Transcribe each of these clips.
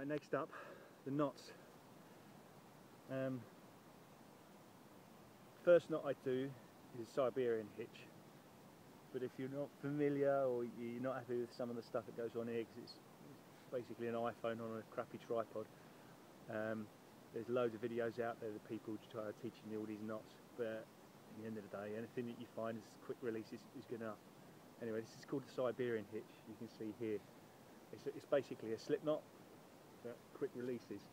Right, next up, the knots. First knot I do is a Siberian hitch, but if you're not familiar or you're not happy with some of the stuff that goes on here, because it's basically an iPhone on a crappy tripod, there's loads of videos out there that people try teaching you all these knots, but at the end of the day, anything that you find is quick release is good enough. Anyway, this is called the Siberian hitch. You can see here, it's basically a slip knot that quick releases.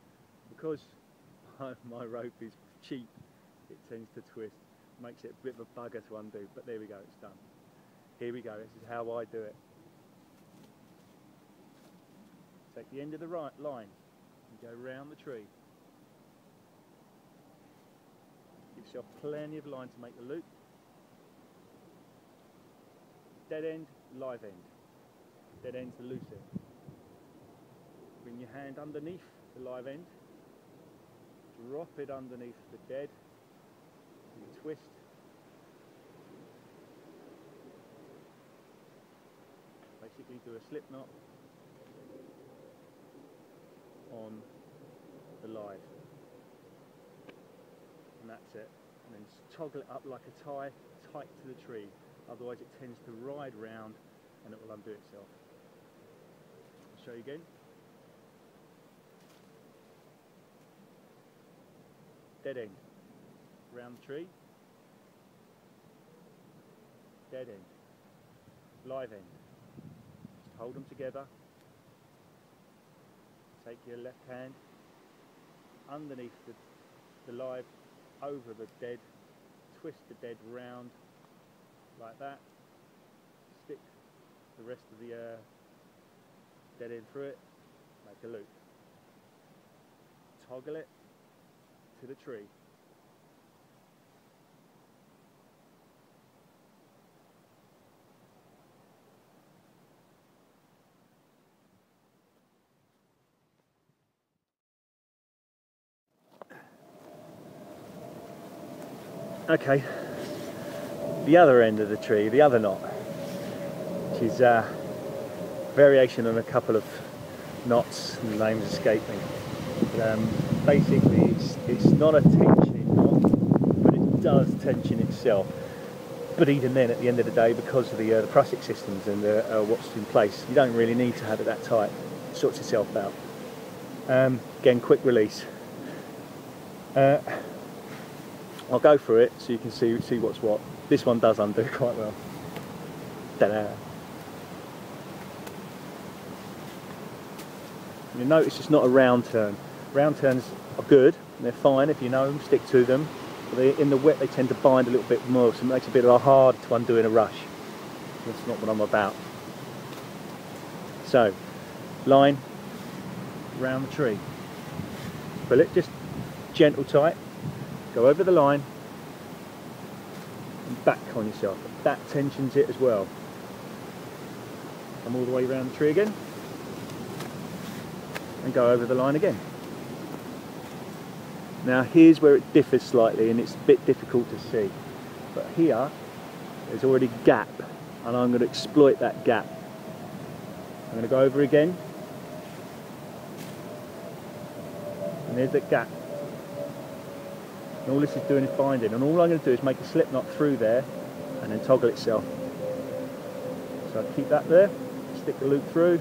Because my rope is cheap, it tends to twist, makes it a bit of a bugger to undo, but there we go, it's done. Here we go, this is how I do it. Take the end of the line and go round the tree. Give yourself plenty of line to make the loop. Dead end, live end. Dead end's the loose end. Bring your hand underneath the live end. Drop it underneath the dead. And twist. Basically do a slip knot on the live. And that's it. And then toggle it up like a tie, tight to the tree. Otherwise it tends to ride round and it will undo itself. I'll show you again. Dead end. Round the tree. Dead end. Live end. Just hold them together. Take your left hand underneath the live, over the dead, twist the dead round like that, stick the rest of the dead end through it, make a loop, toggle it to the tree. Okay, the other end of the tree, the other knot, which is a variation on a couple of knots, and the names escape me. But, basically it's not a tensioning knot, but it does tension itself. But even then, at the end of the day, because of the prusik systems and what's in place, you don't really need to have it that tight. It sorts itself out. Again, quick release. I'll go through it so you can see what's what. This one does undo quite well. Ta-da! You notice it's not a round turn. Round turns are good, and they're fine if you know them, stick to them. But in the wet they tend to bind a little bit more, so it makes it a bit hard to undo in a rush. That's not what I'm about. So, line, round the tree. Pull it just gentle tight. Go over the line and back on yourself. That tensions it as well. Come all the way around the tree again and go over the line again. Now here's where it differs slightly and it's a bit difficult to see. But here there's already a gap and I'm going to exploit that gap. I'm going to go over again and there's that gap. And all this is doing is binding, and all I'm going to do is make a slip knot through there and then toggle itself. So I keep that there, stick the loop through,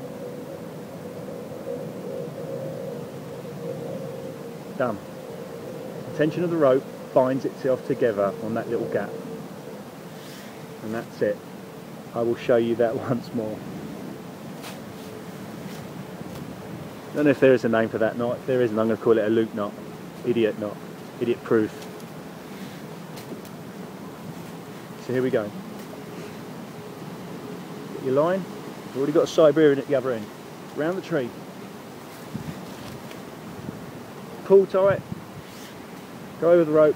done. The tension of the rope binds itself together on that little gap, and that's it. I will show you that once more. I don't know if there is a name for that knot. If there isn't, I'm going to call it a loop knot, idiot knot. Idiot proof. So here we go. Get your line. You've already got a Siberian at the other end. Round the tree. Pull tight. Go over the rope.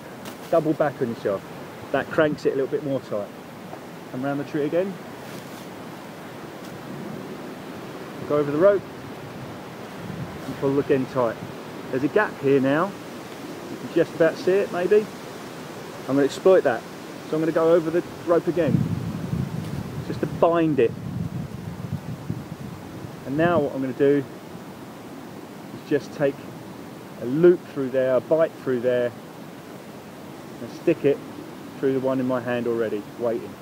Double back on yourself. That cranks it a little bit more tight. Come round the tree again. Go over the rope. And pull again tight. There's a gap here now. You can just about see it, maybe. I'm going to exploit that. So I'm going to go over the rope again, just to bind it. And now what I'm going to do is just take a loop through there, a bite through there, and stick it through the one in my hand already, waiting.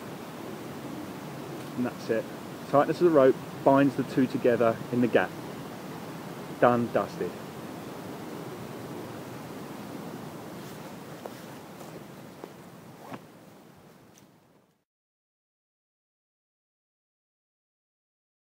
And that's it. Tightness of the rope binds the two together in the gap. Done, dusted.